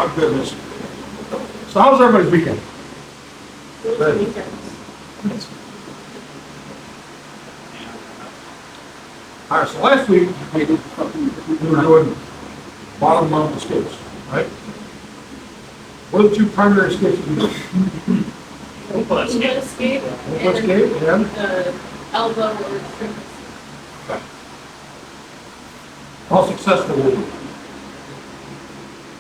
my goodness. So how's everybody's weekend? Good. All right, so last week, we were doing bottom mountain escapes, right? What are the two primary escapes we do? Ankle escape Ankle escape, and the elbow or trim. how successful were we?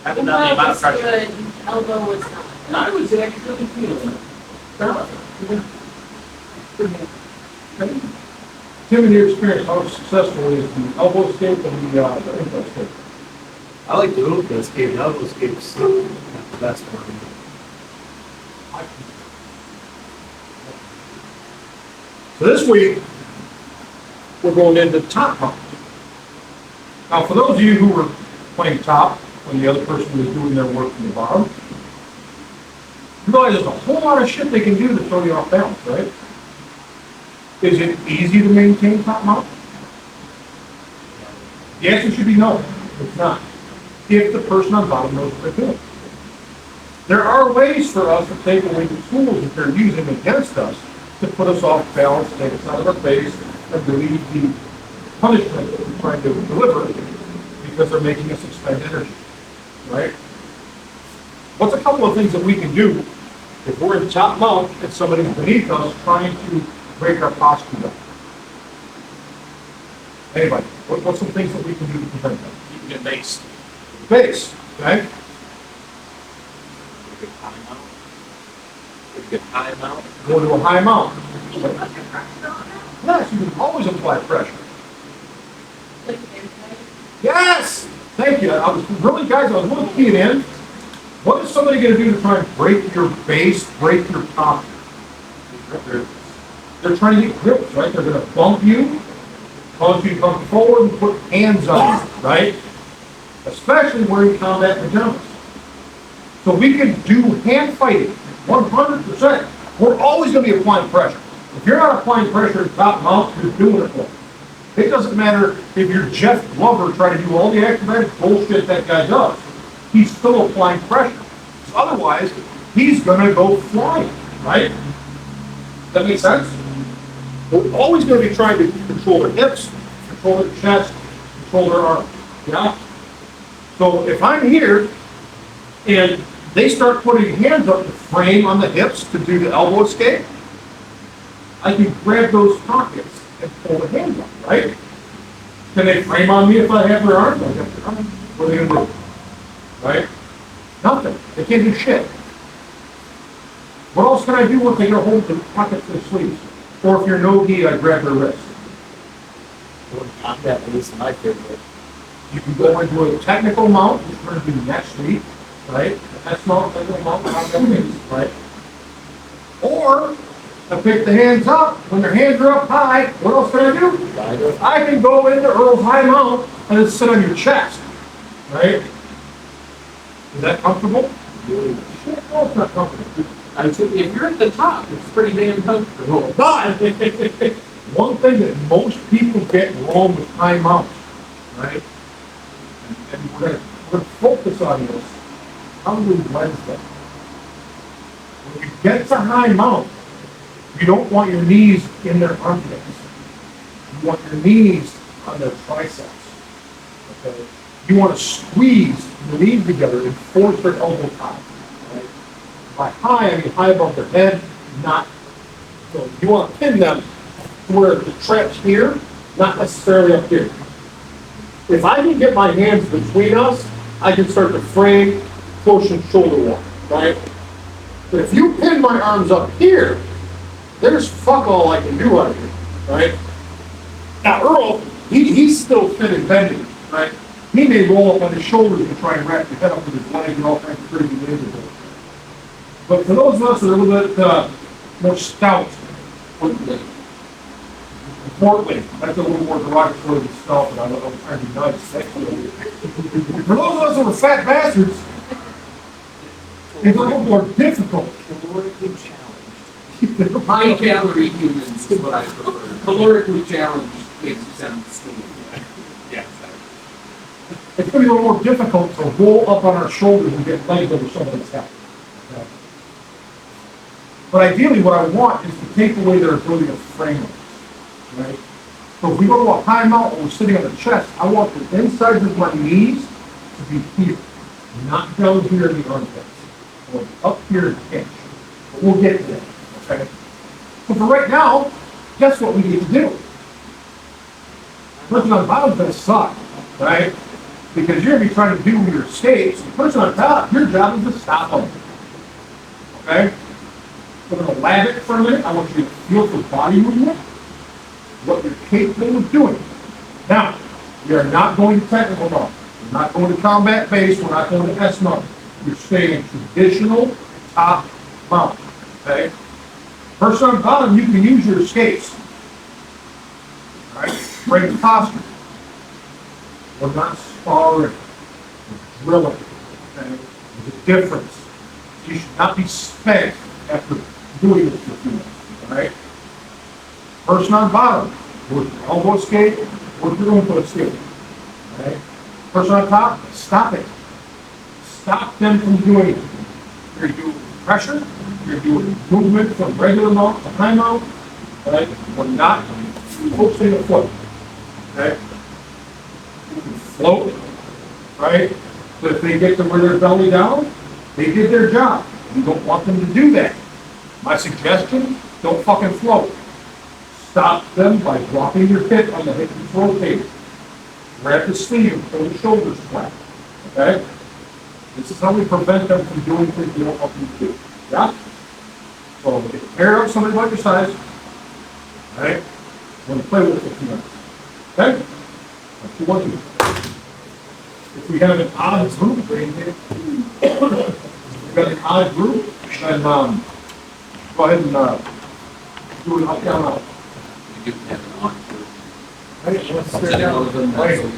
Haven't done the amount of Was pressure. good, elbow was not. And I was actually feeling it. Tim, in your experience, how successful is the elbow escape and the ankle escape? I like the ankle escape. The elbow escape is not the best for me. So this week, we're going into top mount. Now, for those of you who were playing top when the other person was doing their work from the bottom, you realize there's a whole lot of shit they can do to throw you off balance, right? Is it easy to maintain top mount? The answer should be no, it's not. If the person on bottom knows what they're doing. There are ways for us to take away the tools that they're using against us to put us off balance, take us out of our base, and relieve the punishment that we're trying to deliver because they're making us expend energy, right? What's a couple of things that we can do if we're in top mount and somebody's beneath us trying to break our posture down? Anybody, what's some things that we can do to prevent that? You can get based. Base, okay? Good time out. Good time out. Go to a high mount. Yes, you can always apply pressure. Like inside. Yes! Thank you. I was really keying in. What is somebody going to do to try and break your base, break your top? They're trying to get grips, right? They're going to bump you, cause you to come forward and put hands on you, right? Especially wearing combat pajamas. So we can do hand fighting, 100%. We're always going to be applying pressure. If you're not applying pressure at top mount, you're doing it wrong. It doesn't matter if you're Jeff Glover trying to do all the acrobatic bullshit that guy does. He's still applying pressure. So otherwise, he's going to go flying, right? Does that make sense? We're always going to be trying to control their hips, control their chest, control their arms. Yeah? So if I'm here and they start putting hands up to frame on the hips to do the elbow escape, I can grab those pockets and pull the hands up, right? Can they frame on me if I have their arms? I have their arms. What are they going to do? Right? Nothing. They can't do shit. What else can I do once they get a hold of the pockets of their sleeves? Or if you're no-gi, I grab their wrist. Combat is my favorite. You can go into a technical mount, which we're going to do next week, right? That's mount, technical mount, right? Or I pick the hands up. When their hands are up high, what else can I do? I can go into Earl's high mount and then sit on your chest, right? Is that comfortable? Shit, no, it's not comfortable. I would say if you're at the top, it's pretty damn comfortable. But one thing that most people get wrong with high mounts, right? And we're gonna focus on this. How do we lens them? When you get to high mount, you don't want your knees in their armpits. You want your knees on their triceps. Okay? You want to squeeze the knees together and force their elbow top. Right? By high, I mean high above their head, not. So you want to pin them to where the trap's here, not necessarily up here. If I can get my hands between us, I can start to frame, push, and shoulder walk, right? But if you pin my arms up here, there's fuck all I can do out here, right? Now Earl, he's still fit and bending, right? He may roll up on his shoulders and try and wrap his head up with his legs and all kinds of crazy ways. But for those of us that are a little bit more stout, portly, that's a little more derogatory than stout, but I'm trying to be nice. For those of us that are fat bastards, it's a little more difficult. Calorically challenged. High calorie humans is what I prefer. Calorically challenged makes you sound stupid. Yeah, it's gonna be a little more difficult to roll up on our shoulders and get legs over somebody's head. Okay? But ideally, what I want is to take away their ability to frame it, right? So if we go to a high mount and we're sitting on the chest, I want the insides of my knees to be here, not down here in the armpits, or up here in the pinch. But we'll get to that, okay? So for right now, guess what we need to do? Person on the bottom's gonna suck, right? Because you're gonna be trying to do your escapes. The person on top, your job is to stop them. Okay? We're gonna lab it for a minute. I want you to feel the body movement, what you're capable of doing. Now, we are not going to technical mode. We're not going to combat base. We're not going to S mode. You're staying traditional top mount. Okay? Person on bottom, you can use your escapes. All right? Break the posture. We're not sparring. We're drilling. Okay? There's a difference. You should not be spanked after doing this for 2 minutes. All right? Person on bottom, work your elbow escape, work your input escape. All right? Person on top, stop it. Stop them from doing it. You're doing pressure. You're doing movement from regular mount to high mount. All right? We're not focusing the foot. Okay? You can float, right? But if they get to where they're belly down, they did their job. You don't want them to do that. My suggestion, don't fucking float. Stop them by dropping your hip on the hip control table. Grab the sleeve and pull the shoulders flat. Okay? This is how we prevent them from doing things we don't want them to do. Yeah? So, pair up somebody like your size. Alright? We're going to play with it for a few minutes. Okay? That's what you want to do. If we have an odd group, we've got an odd group, then go ahead and do an up, down, up. You can have an on. Right, let's stare down.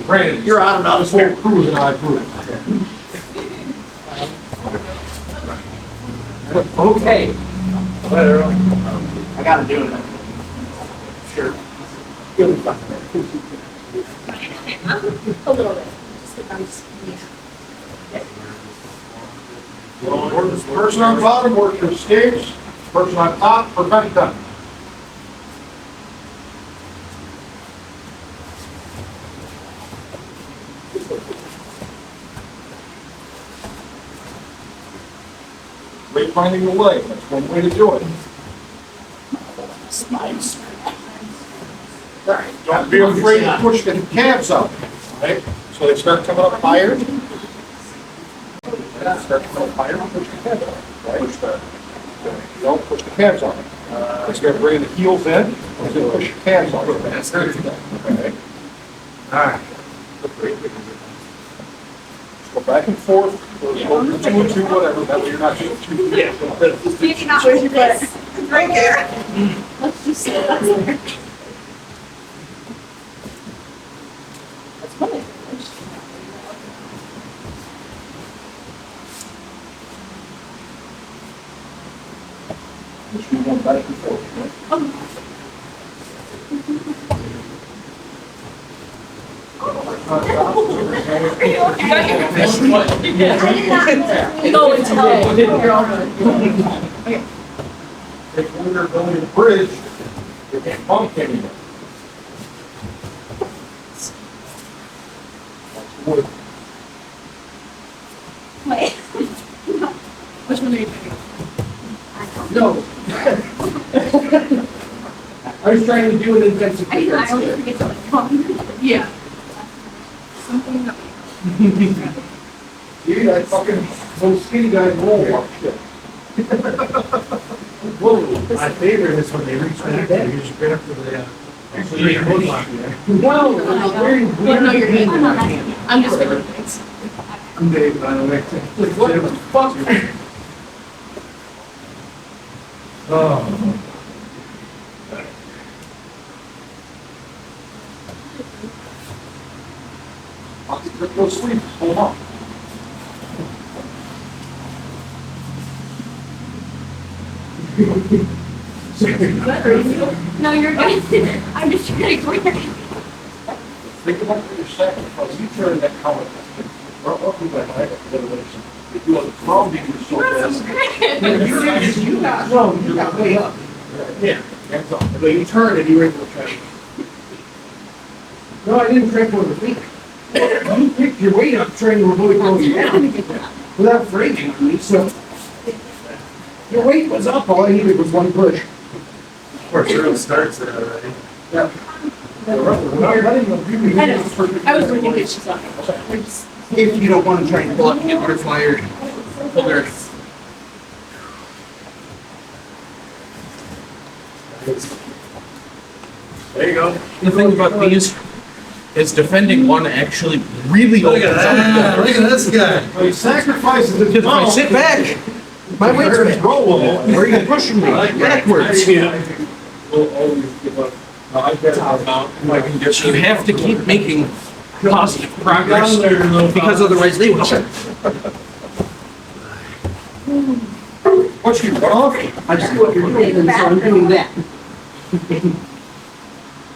Brandon, You're out of now. this whole crew is an odd group. Okay. I gotta do it. Sure. You'll be fine. A little bit. I'm just, yeah. Person on bottom, work your escapes. Person on top, prevent them. Finding the leg, that's one way to do it. Alright, don't be afraid to push the calves up, right? So they start coming up higher. Start coming up higher, push the calves up, right? Don't push the calves up. They start bringing the heels in, and then push your calves up. Okay? Alright. Go back and forth, or go 2 and 2, whatever, that way you're not doing too. Yeah. You cannot hold this. Right here. Let's just sit up there. That's funny. Just going back and forth, right? Go into If we're going to the bridge, you can't bump anymore. That's wood. Wait. Which one are you picking? No. I was trying to do an intensive. I always forget to like come. Yeah. Something that. See, that fucking, those skinny guys roll up shit. Whoa, my favorite is when they reach back there, you just grab for the, No, it's very weird. Well, no, you're good. I'm just picking things. I'm Dave, by the way. Like, what the fuck? Oh. Go sleep, hold on. No, you're good. I'm just trying to clear. Think about what you're sacrificing. You turn that color. Or you might have a revelation. If you want to calm you so fast. You got way up. Yeah, that's all. But you turn and you're able to try. No, I didn't try for the feet. You picked your weight up trying to avoid going down without breaking on me, so your weight was up, all I needed was one push. Of course, Earl starts there already. Yeah. I know. I was reading pictures of it. If you don't want to try and pull up and get butterfly or puller. There you go. The thing about these is defending one actually really Look opens at that. up. Look at this guy. Well, he sacrifices his Because if I sit back, my weight's Hurt his back. roll a little. Where are you pushing me? Backwards. We'll always give up. No, I get it. So you have to keep making positive progress because otherwise they will. What's your run off? I see what you're doing, and so I'm doing that.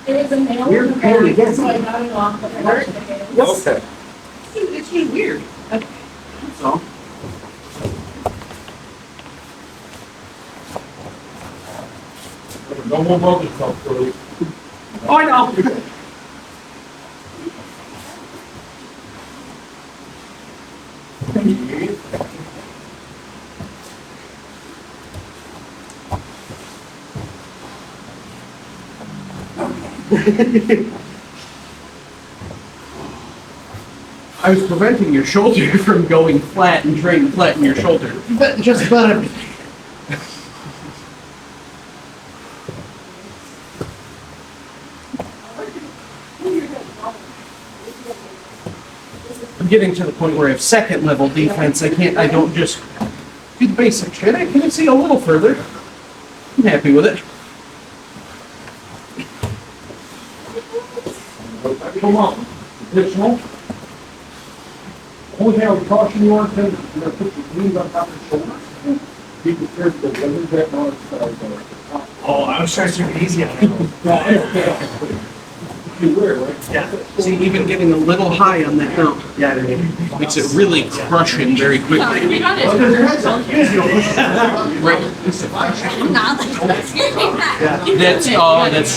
It was a male. You're paying again. So I got it off, but I got it again. Okay. It's just weird. So. No more broken stuff, Curly. Oh, I know. I was preventing your shoulder from going flat and trying to flatten your shoulder. But just about everything. I'm getting to the point where I have second level defense. I don't just do the basic shit. I can see a little further. I'm happy with it. Come on. Additional. Only thing I would caution you on, Tim, is you're gonna put your knees on top of your shoulders. Be prepared for the weather that on. Oh, I was trying to make it easy on him. You wear, right? Yeah. See, even getting a little high on that note Yeah, I did. makes it really crush him very You quickly. got it. Right. I'm not like that. That's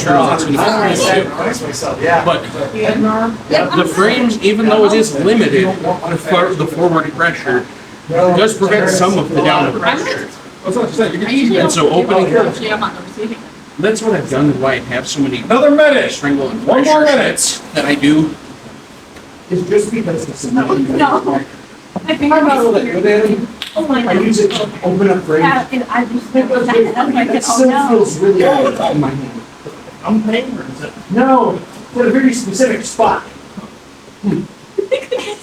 true. That's I don't gonna want to be sacrifice myself, yeah. But the frame, even though it is limited, the forward pressure does prevent some of the downward pressure. That's what I said. I usually And so don't- opening- Usually I'm on the receiving end. That's what I've done, why I have so many Another minute. strangle and One more pressure minute. shits that I do. It's just because it's a. No. I think I'm not I'm really good at it. Oh my I God. use it to open up frames. Yeah, and I just think that, I'm like, It oh still no. feels really good in my hand. I'm paying or is it? No, for a very specific spot.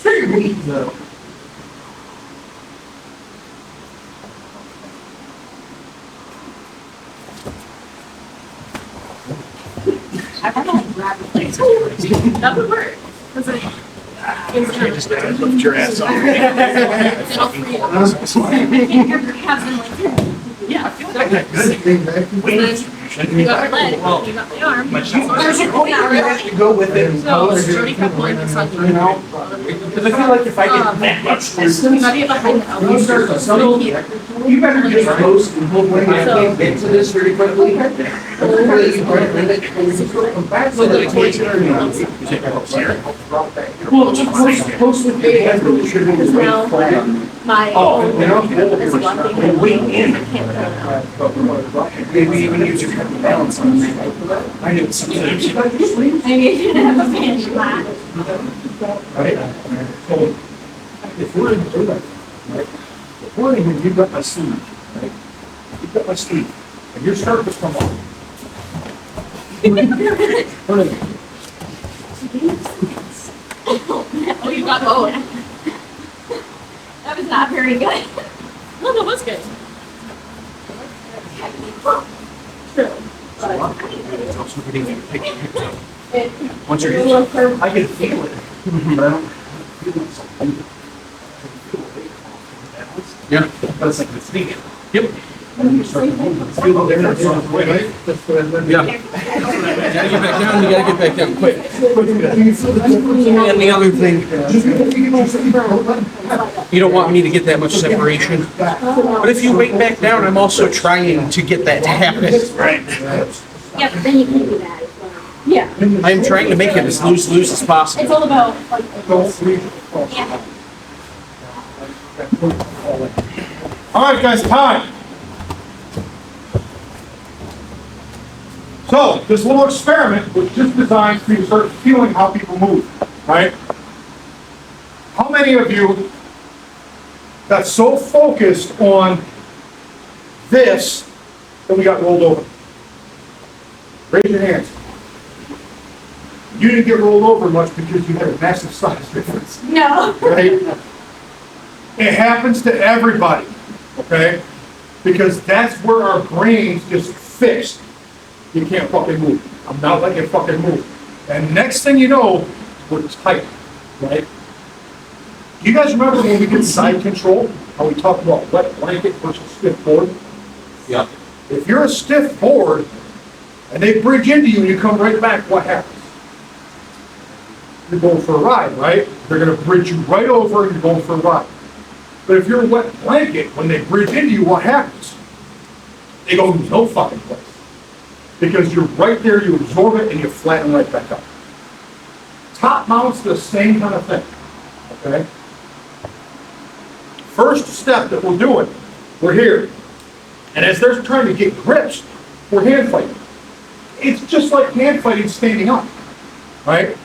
Very weak though. I want to like grab the place. That would work. Cause it. You just gotta lift your ass up. It'll free you. Your calves are like, yeah. You got your leg, you got the arm. There's a point where you have to go with it and So, color Jody kept going to Sunday. you know? Because I feel like if I get that much You distance, gotta get behind the elbow. you start to settle, you better just post and hope when I can't get to this very quickly. Hopefully you can bring it and you go back so that it takes Well, just post with the hand, but it should be Now, flat. my. Oh, you know, Is one thing. and wait in. I can't do that. Maybe even use your balance on it. I do it sometimes. I need to have a band flat. Right? So, if we're in the daylight, right? If we're in here, you've got my sleeve, right? You've got my sleeve, and you're starting to come on. Turn it. Oh, you got both. That was not very good. No, that was good. True. It's also getting you picked up. It- Once it's a you're little curved. I can feel it. But I don't feel it so. Yeah. But it's like the sneak. Yep. And you start to move, feel the difference. Yeah. gotta get back down, you gotta get back down quick. And And the other thing, you don't want me to get that much separation. But if you weight back down, I'm also trying to get that to happen. Right. Yeah, but then you can do that as well. Yeah, I'm trying to make it as loose as it's possible. all about like. Yeah. All right, guys, time. So, this little experiment was just designed for you to start feeling how people move, right? How many of you got so focused on this that we got rolled over? Raise your hands. You didn't get rolled over much because you had a massive size difference, No. right? It happens to everybody, okay? Because that's where our brains just fixed. You can't fucking move. I'm not letting you fucking move. And next thing you know, we're tight, right? Do you guys remember when we did side control? How we talked about wet blanket versus stiff board? Yeah. If you're a stiff board and they bridge into you and you come right back, what happens? You're going for a ride, right? They're gonna bridge you right over and you're going for a ride. But if you're a wet blanket, when they bridge into you, what happens? They go no fucking place. Because you're right there, you absorb it, and you flatten right back up. Top mount's the same kind of thing, okay? First step that we're doing, we're here. And as they're trying to get grips, we're hand fighting. It's just like hand fighting standing up, right?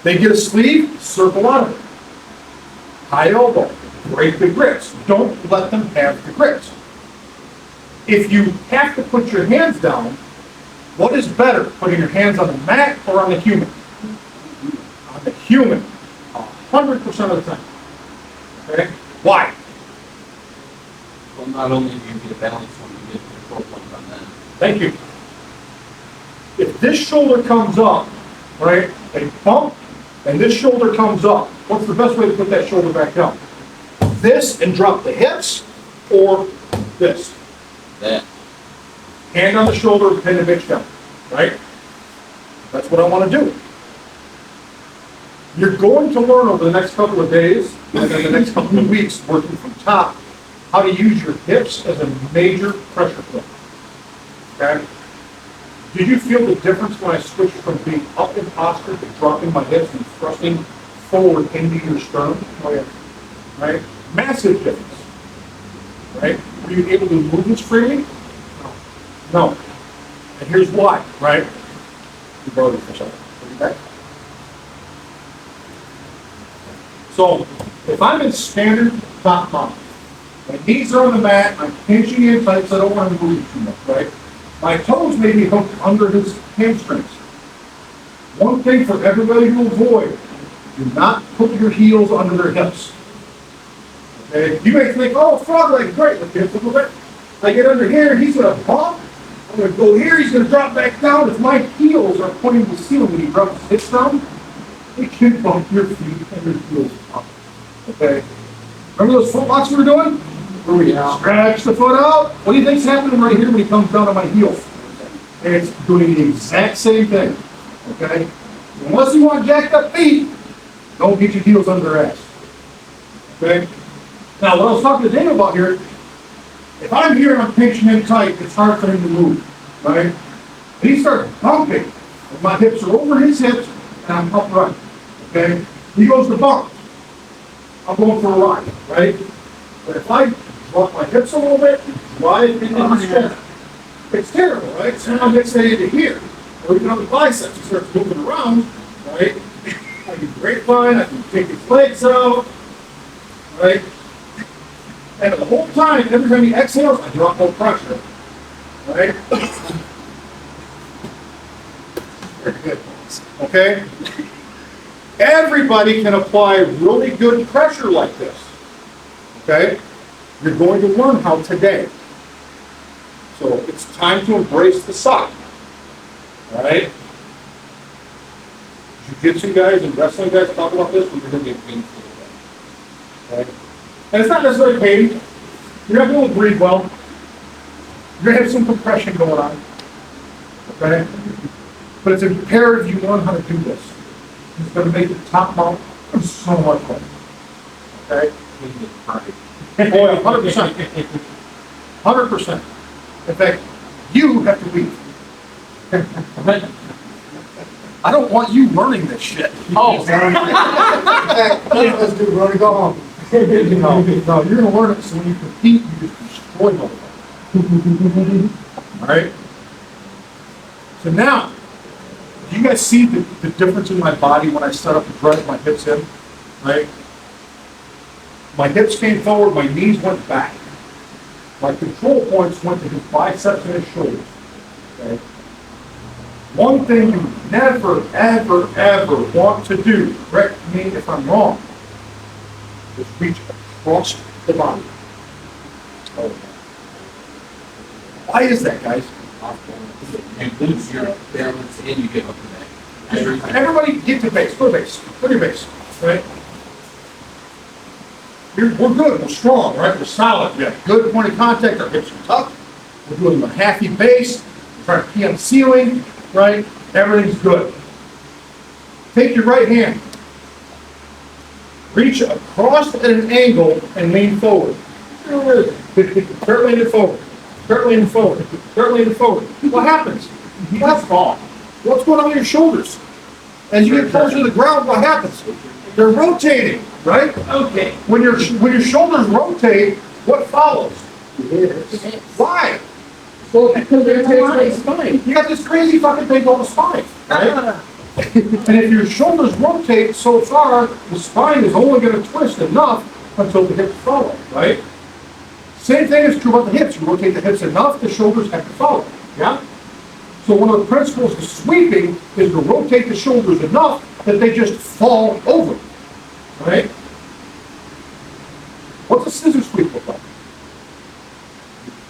They get a sleeve, circle out of it. High elbow, break the grips. Don't let them have the grips. If you have to put your hands down, what is better, putting your hands on the mat or on the human? On the human, 100% of the time. Okay? Why? Well, not only do you get a balance when you get a control point on that. Thank you. If this shoulder comes up, right, a bump, and this shoulder comes up, what's the best way to put that shoulder back down? This and drop the hips, or this? That. Hand on the shoulder, pin the bitch down, right? That's what I want to do. You're going to learn over the next couple of days, and then the next couple of weeks, working from top, how to use your hips as a major pressure point. Okay? Did you feel the difference when I switched from being up in posture to dropping my hips and thrusting forward into your sternum? Oh yeah. Right? Massive difference. Right? Were you able to move this freely? No. And here's why, right? You borrowed it for a second. Put it back. So, if I'm in standard top mount, my knees are on the mat, I'm pinching in tight so I don't want to move too much, right? My toes may be hooked under his hamstrings. One thing for everybody to avoid, do not put your heels under their hips. Okay? You may think, oh, frog leg, great, let's get a little bit. I get under here, he's going to bump. I'm going to go here, he's going to drop back down. If my heels are pointing to the ceiling when he drops his hips down, it can bump your feet and your heels up. Okay? Remember those foot locks we were doing? Where we stretch the foot out? What do you think's happening right here when he comes down on my heel? And it's doing the exact same thing. Okay? Unless you want jacked up feet, don't get your heels under their ass. Okay? Now, what I was talking to Dave about here, if I'm here and I'm pinching in tight, it's hard for him to move, right? And he starts bumping, and my hips are over his hips, and I'm upright, okay? He goes to bump. I'm going for a ride, right? But if I drop my hips a little bit, wide into his chest, it's terrible, right? So now gets that into here, or even on the biceps, he starts moving around, right? I can grapevine, I can take his legs out, right? And the whole time, every time he exhales, I drop more pressure. Right? Very good. Okay? Everybody can apply really good pressure like this. Okay? You're going to learn how today. So it's time to embrace the sock. Alright? Jiu-jitsu guys and wrestling guys talk about this when you're going to get painful. Okay? And it's not necessarily pain. You're not going to breathe well. You're going to have some compression going on. Okay? but it's imperative you learn how to do this. It's gonna make the top mount so much better. Okay? Boy, 100%. 100%. In fact, you have to leave. I don't want you learning this shit. Oh, Let's do, Ronnie, go home. No, you're gonna learn it so when you compete, you just destroy them. Alright? So now, do you guys see the difference in my body when I start up to drive my hips in? Right? My hips came forward, my knees went back. My control points went to his biceps and his shoulders. Okay? One thing you never, ever, ever want to do, correct me if I'm wrong, is reach across the body. Oh. Why is that, guys? you lose your balance and you give up the neck. Everybody get to base, go to base, go to your base, right? We're good, we're strong, right? We're solid, we have good point of contact, our hips are tucked, we're doing a halfy base, we're trying to pee on the ceiling, right? Everything's good. Take your right hand, reach across at an angle and lean forward. Start leaning forward, start leaning forward, start leaning forward. What happens? That's all. What's going on with your shoulders? As you get closer to the ground, what happens? They're rotating, right? Okay. When your shoulders rotate, what follows? Why? Well, because they're taking the spine. You got this crazy fucking thing called the spine, right? And if your shoulders rotate so far, the spine is only going to twist enough until the hips follow, right? Same thing is true about the hips. You rotate the hips enough, the shoulders have to follow, yeah? So one of the principles of sweeping is to rotate the shoulders enough that they just fall over, right? What's a scissor sweep look like?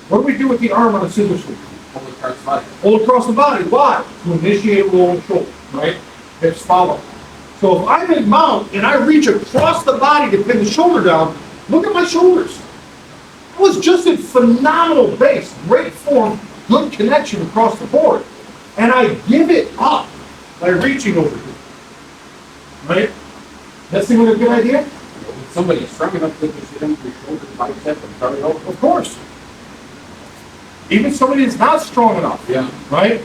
What do we do with the arm on a scissor sweep? Hold it across the body. Hold across the body. Why? To initiate rolling shoulder, right? Hips follow. So if I'm in mount and I reach across the body to pin the shoulder down, look at my shoulders. I was just in phenomenal base, great form, good connection across the board. And I give it up by reaching over here. Right? That seem like a good idea? Somebody is strong enough to push it into your shoulder, bicep, and start it over. Of course. Even somebody that's not strong enough. Yeah. Right?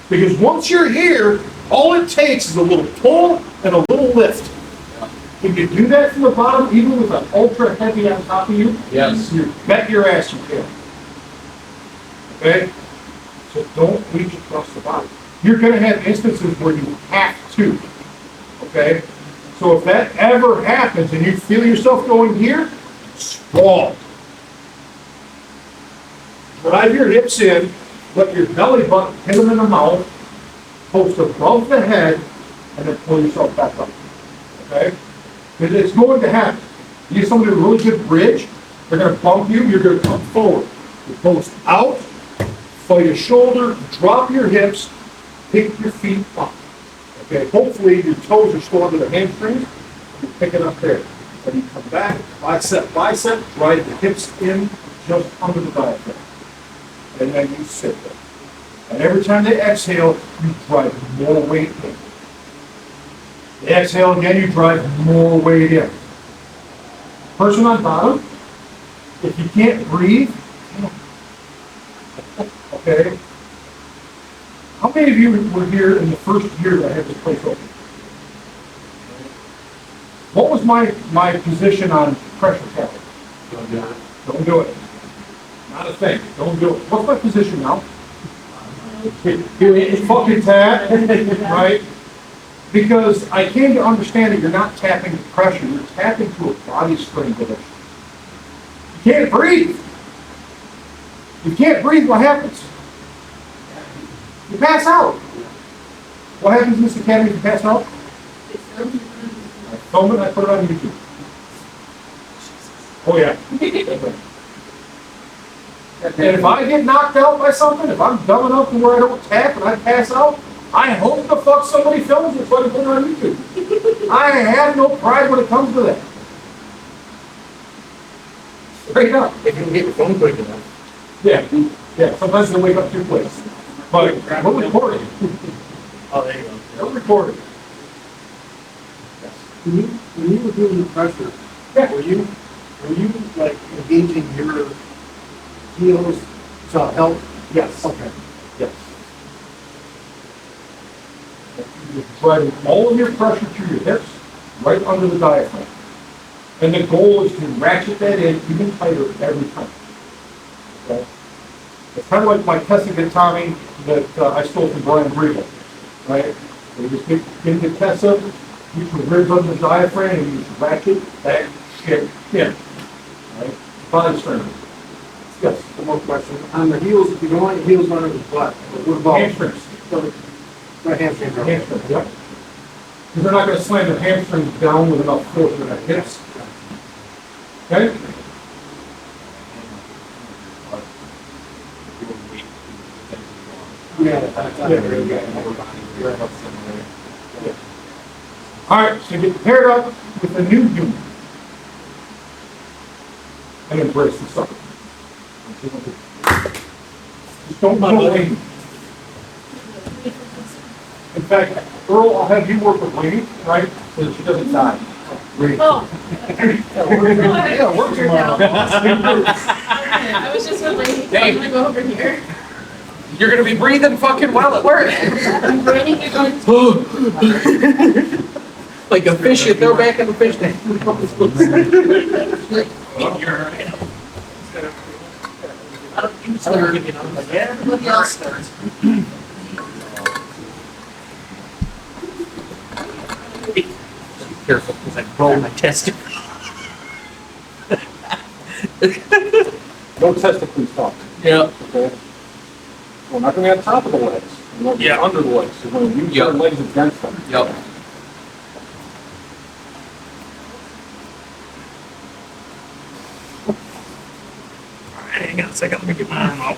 Because once you're here, all it takes is a little pull and a little lift. If you do that from the bottom, even with an ultra heavy on top of you, Yes. you bet your ass you can. Okay? So don't reach across the body. You're going to have instances where you have to. Okay? So if that ever happens and you feel yourself going here, sprawl. Drive your hips in, let your belly button hit them in the mouth, post above the head, and then pull yourself back up. Okay? Because it's going to happen. You get somebody with a really good bridge, they're going to bump you, you're going to come forward. You post out, fight a shoulder, drop your hips, pick your feet up. Okay, hopefully your toes are still under the hamstrings, you pick it up there. And you come back, bicep, drive the hips in just under the diaphragm. And then you sit there. And every time they exhale, you drive more weight in. They exhale again, you drive more weight in. Person on bottom, if you can't breathe, okay. How many of you were here in the first year that I had this place open? What was my position on pressure capping? Don't do it. Don't do it. Not a thing. Don't do it. What's my position now? Fucking tap, right? Because I came to understand that you're not tapping to pressure, you're tapping to a body strain position. You can't breathe. You can't breathe, what happens? You pass out. What happens in this academy if you pass out? I film it, I put it on YouTube. Oh yeah. And if I get knocked out by something, if I'm dumb enough to where I don't tap and I pass out, I hope the fuck somebody films it so I can put it on YouTube. I have no pride when it comes to that. Straight up. If you can get your phone quick enough. Yeah, sometimes they wake up too quick. But we're recording. Oh, there you go. They're recorded. When you were doing the pressure, were you like engaging your heels to help? Yes. Okay. Yes. You're driving all of your pressure through your hips, right under the diaphragm. And the goal is to ratchet that in even tighter every time. Okay? It's kind of like my Tessica Tommy that I stole from Brian Briegel, right? So you just get the Tessa, use your ribs under the diaphragm, and you just ratchet that shit in. Right? Body strength. Yes. One more question. On the heels, if you don't want your heels under the butt, what about? Hamstrings. My hamstring. Hamstrings, yep. Because they're not going to slam their hamstrings down with enough force in their hips. Okay? All right, so get paired up with a new human and embrace the sucker. Just don't away. In fact, Earl, I'll have you work with Lainey, right, so that she doesn't die. Great. Oh. Yeah, work tomorrow. I was just wondering, Dave. I'm gonna go over here. You're gonna be breathing fucking well at work. I'm running it on. Like a fish you throw back in the fish tank. Everybody else starts. Careful, because I roll my testicle. No testicles talk. Yeah. Okay? We're not going to be on top of the legs. We're going to be Yeah. under the legs. We're going to use Yeah. our legs against them. Yep. Hang on a second, let me get my arm out.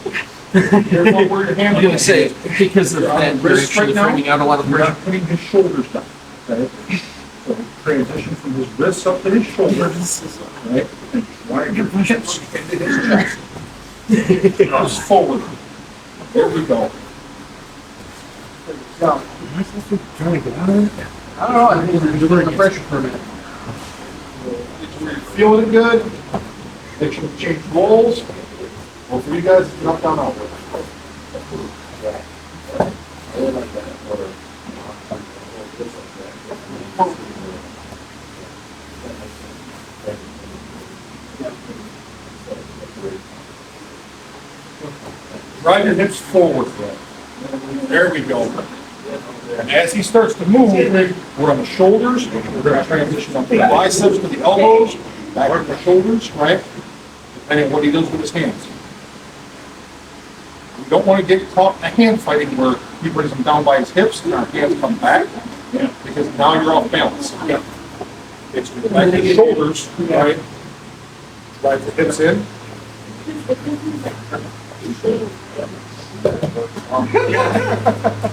Careful where your hand I'm gonna say, because of that, you're wrist actually right now. finding out a lot of We're pressure. not putting his shoulders down. Okay? So transition from his wrists up to his shoulders. Right? And wire your hips into his chest. Goes forward. There we go. Now, Trying to get out of it? I don't know, I think we're doing the pressure for a minute. you're feeling it good. Make sure to change roles. Well, for you guys, it's up, down, out. Drive your hips forward. There we go. And as he starts to move, we're on the shoulders. We're going to transition up the biceps to the elbows, back to the shoulders, right? Depending on what he does with his hands. We don't want to get caught in a hand fighting where he brings them down by his hips and our hands come back, because now you're off balance. It's back to the shoulders, right? Drive the hips in.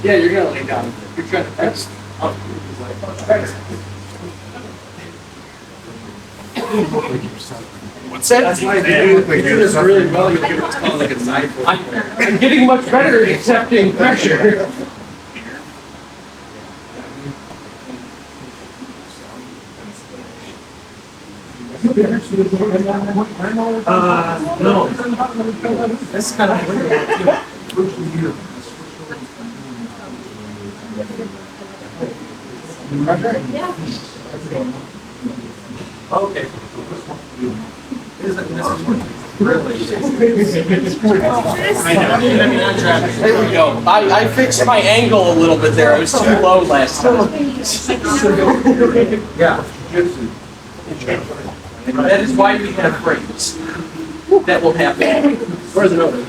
Yeah, you're gonna lay down. You're trying to press. What's that? That's why they do This really well, you'll get what's called like a knife. I'm getting much better at accepting pressure. No. That's kind of weird. Okay. There we go. I fixed my angle a little bit there. I was too low last time. Yeah. And that is why we have frames. That will happen. Where's the other?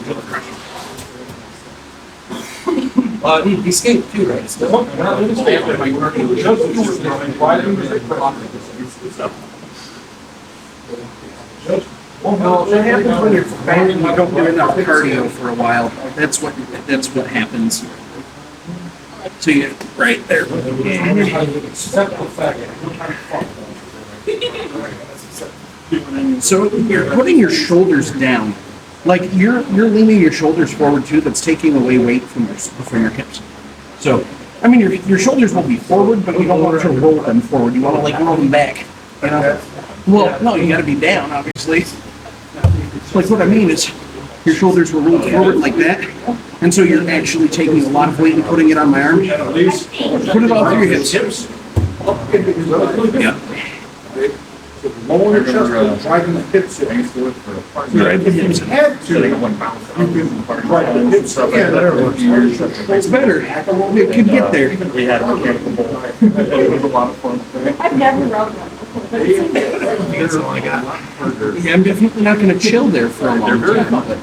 He escaped too, right? Still. After my No, that happens when you're banging, you don't do enough cardio for a while. That's what happens. So you, right there. Accept the fact. So you're putting your shoulders down. Like you're leaning your shoulders forward too, that's taking away weight from your hips. So I mean, your shoulders will be forward, but you don't want to roll them forward. You want to like roll them back. You know? Well, no, you got to be down, obviously. Like what I mean is, your shoulders will roll forward like that, and so you're actually taking a lot of weight and putting it on my arm. Put it all through your hips. Yeah. Lower your chest, driving the hips in. If you had to, you can drive the hips in. It's better. It could get there. I've never rode one before, but it seems like Yeah, I'm definitely not going to chill there for a long time.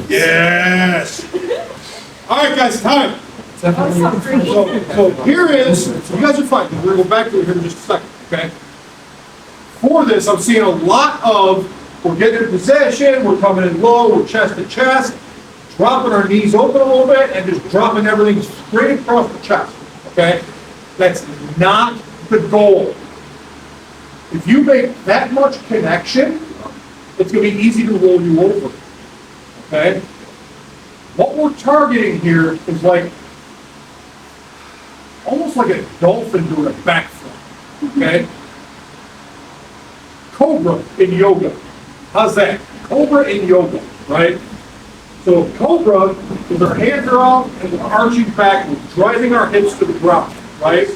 Yes. All right, guys, time. oh, sorry. So here is, you guys are fine, we're gonna go back to it here in just a second, okay? For this, I'm seeing a lot of, we're getting in position, we're coming in low, we're chest to chest, dropping our knees open a little bit, and just dropping everything straight across the chest, okay? That's not the goal. If you make that much connection, it's gonna be easy to roll you over, okay? What we're targeting here is like, almost like a dolphin doing a backflip, okay? Cobra in yoga. How's that? Cobra in yoga, right? So Cobra, with our hands are out and we're arching back, we're driving our hips to the ground, right?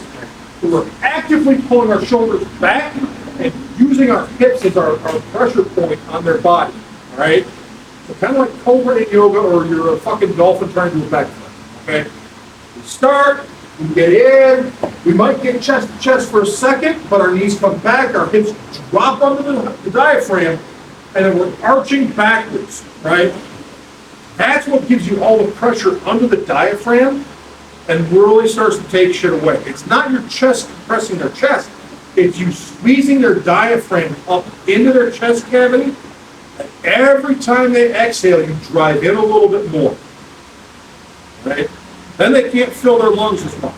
So we're actively pulling our shoulders back and using our hips as our pressure point on their body, all right? So kind of like Cobra in yoga, or you're a fucking dolphin trying to do a backflip, okay? We start, we get in, we might get chest to chest for a second, but our knees come back, our hips drop under the diaphragm, and then we're arching backwards, right? That's what gives you all the pressure under the diaphragm and really starts to take shit away. It's not your chest compressing their chest, it's you squeezing their diaphragm up into their chest cavity. And every time they exhale, you drive in a little bit more, right? Then they can't fill their lungs as much.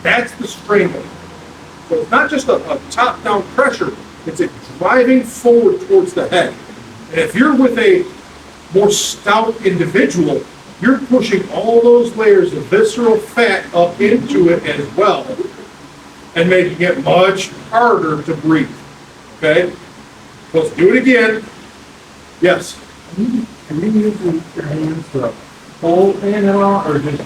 That's the strain. So it's not just a top-down pressure, it's a driving forward towards the head. And if you're with a more stout individual, you're pushing all those layers of visceral fat up into it as well, and making it much harder to breathe, okay? So let's do it again. Yes? Can you use your hands to pull in at all, or just?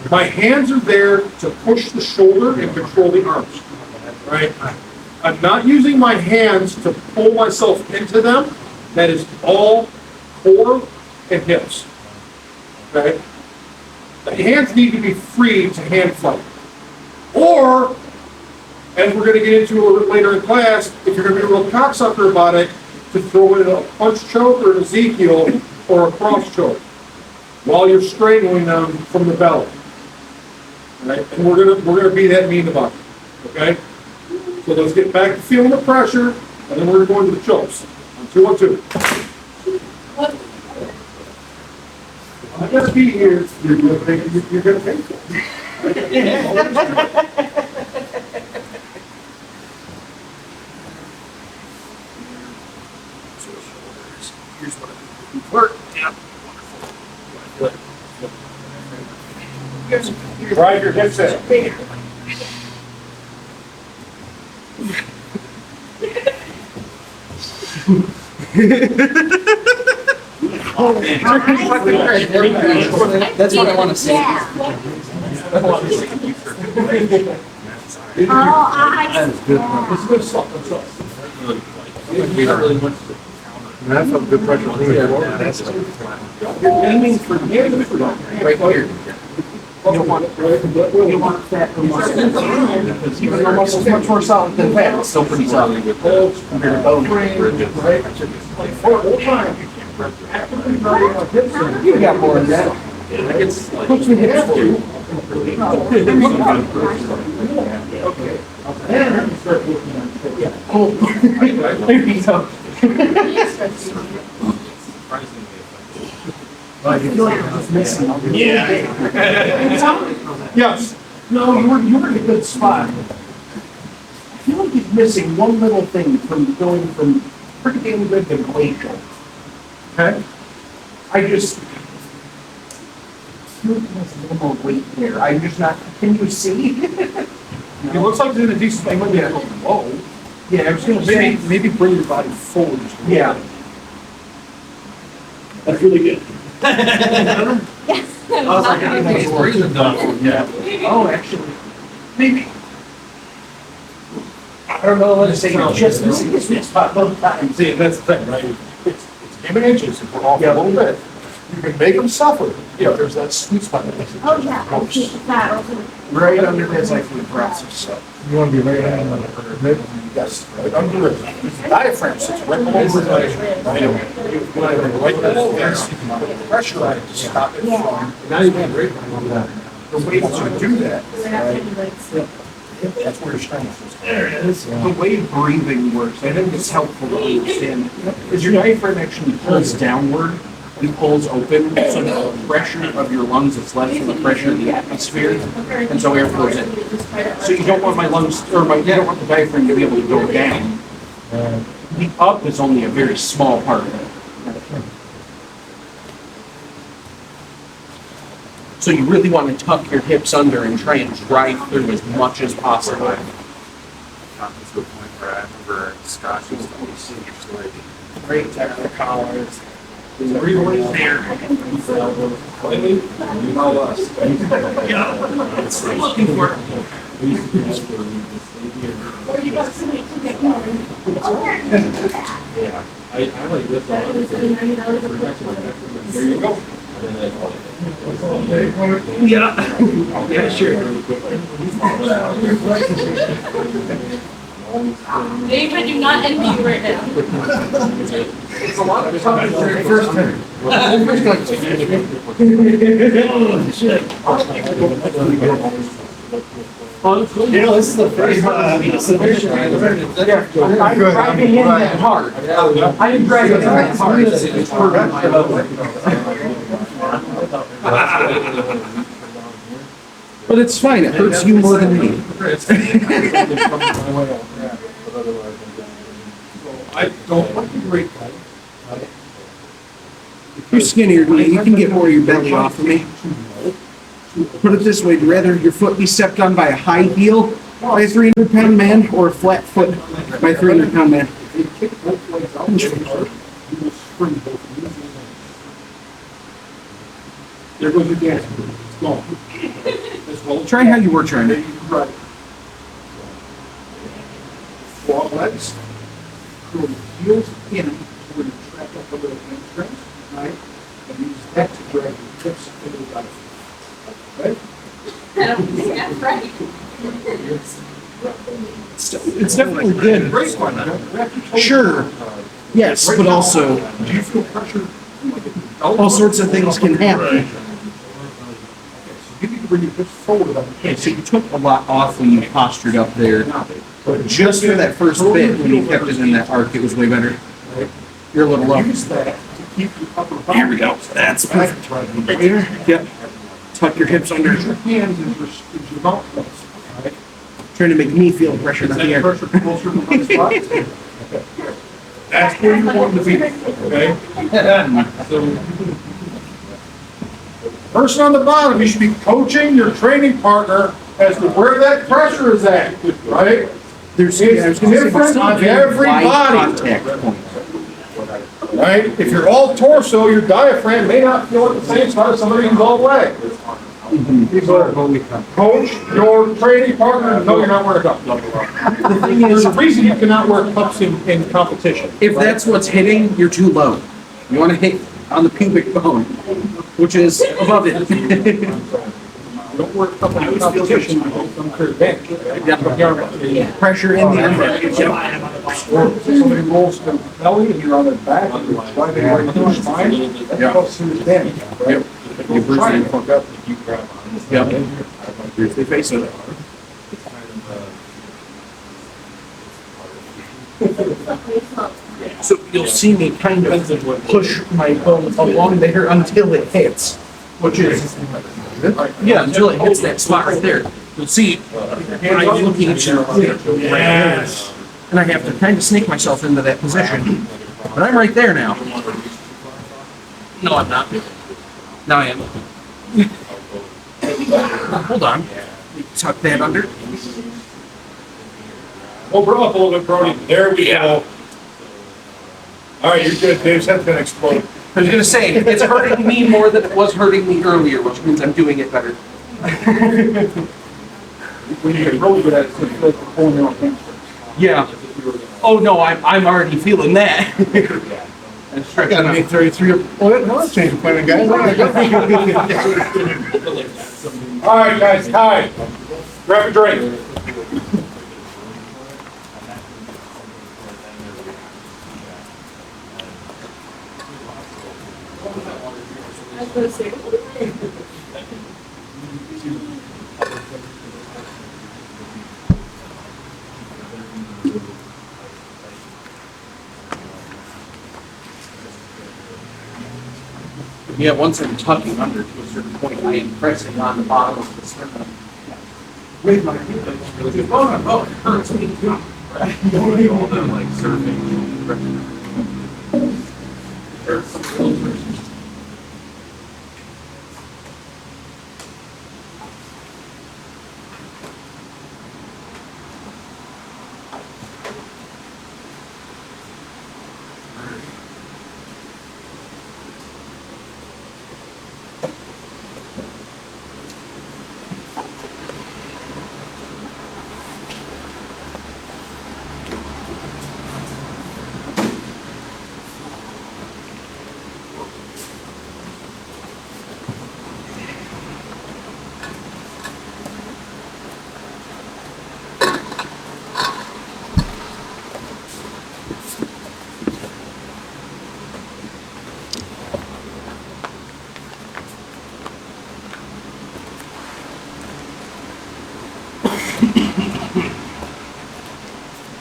My hands are there to push the shoulder and control the arms, right? I'm not using my hands to pull myself into them. That is all core and hips, okay? The hands need to be free to hand fight. Or, as we're gonna get into a little bit later in class, if you're gonna be a real cocksucker about it, to throw in a punch choke or an Ezekiel or a cross choke while you're strangling them from the belly. Right? And we're gonna be that mean about it. Okay? So let's get back to feeling the pressure, and then we're going to the chokes. On 2 on 2. I'm gonna be here. You're gonna pay for it. Here's what I'm going to work. Yeah. Wonderful. Drive your hips in. That's what I want to see. Yeah. Oh, It's good stuff. Good stuff. That's a good pressure. You're aiming for right here. You don't want fat or muscle. Even though muscle's much more solid than fat, it's still pretty solid compared to bone. You got more than that. Push the hips forward. Cool. There you go. Yes. No, you were in a good spot. I feel like he's missing one little thing from going from pretty damn good to glacial. Okay. I just, feel like there's a little more weight there. I'm just not, can you see? It looks like it's in a decent, they might be a little low. Yeah, I was gonna say, Maybe bring your body forward just a little yeah. bit. That's really good. Yes. I was like, I think he's breathing done. Yeah. Oh, actually, maybe. I don't know what to say, just missing this sweet spot both times. See, that's the thing, right? It's game and inches, if we're off a Yeah. little bit, you can make them suffer. Yeah, there's that sweet spot. Oh, yeah, I keep that open. Right under this, I feel process, so. You want to be right on the mid? Yes, right under it. The diaphragm sits right below the leg. Right? You want to right below this, you can put pressure on it to stop it from. Now you can break on that. The way to do that, We're not gonna do it. that's where your strength is. There it is. The way breathing works, I think it's helpful to understand, is your diaphragm actually pulls downward and pulls open, so that the pressure of your lungs is less than the pressure of the atmosphere, and so air flows in. So you don't want my lungs, or you don't want the diaphragm to be able to go down. The up is only a very small part of it. So you really want to tuck your hips under and try and drive through as much as possible. Gotten to a point where I remember Scott used to like Great tech the collars. Really there. lately, you know us. Looking for it. Or you got somebody to get going. Yeah. I like this That was $39 a foot. There you go. Yeah. Yeah, sure. David, do not envy you right now. First time. You know, this is the first submission. I'm driving in that hard. I didn't drive in that hard. But it's fine, it hurts you more than me. I don't want to break that. You're skinnier than me, you can get more of your belly off of me. Put it this way, would you rather your foot be stepped on by a high heel by a 300-pound man, or a flat foot by a 300-pound man? If you kick both legs out, you will spring both knees. There goes your gas. It's gone. As well. Try how you were trying to. Right. Frog legs. Curl your heels in. We're going to track up a little hamstrings. Right? And use that to drag your hips into the diaphragm. Right? I don't think that's right. It's definitely good. Great one. Wrap your toes Sure. around. Yes, Right but now, also, do you feel pressure? all sorts of things can happen. You need to bring your hips forward on the Okay, so you took a lot off when you postured up there, but just for that first bit, when you kept it in that arc, it was way better. You're a little low. Use that to keep your upper body. Here we go. That's perfect. Right here. Yep. Tuck your hips under. Use your hands as your mouth does. Right? Trying to make me feel the pressure, Is not that the air. pressure closer to the spot? Okay. That's where you want to be, okay? So, person on the bottom, you should be coaching your training partner as to where that pressure is at, right? There's, It's I was gonna say, different it's on not very every wide body. contact point. Right? If you're all torso, your diaphragm may not feel at the same spot as somebody who's all leg. Coach your training partner and know you're not wearing cups. The thing There's is, a reason you cannot wear cups in competition. if that's what's hitting, you're too low. You want to hit on the pubic bone, which is above it. Don't wear cups in competition. Unfair advantage. Pressure in the under. Or if somebody rolls their belly and you're on their back and you're driving right through your spine, that causes serious damage. Yep. You bruise Try it. and fuck up. Yep. Briefly face it. So you'll see me kind of push my bone along there until it hits, which is, yeah, until it hits that spot right there. You'll see, I'm looking at you. Yes. And I have to kind of sneak myself into that position. But I'm right there now. No, I'm not. Now I am. Hold on. Tuck that under. Well, bro, up a little bit, Brody. There we go. All right, you're good. Dave's head's gonna explode. I was gonna say, it's hurting me more than it was hurting me earlier, which means I'm doing it better. When you get really good at it, so you feel like you're pulling your own hamstrings. Yeah. Oh, no, I'm already feeling that. And stretching Gotta out. make 33. Well, no, that's change of plan, guys. All right, guys, time. Grab a drink. I was gonna say. Yeah, once I'm tucking under to a certain point, I am pressing on the bottom of the sternum. With my heel. Oh, it hurts me too. All the like surfing.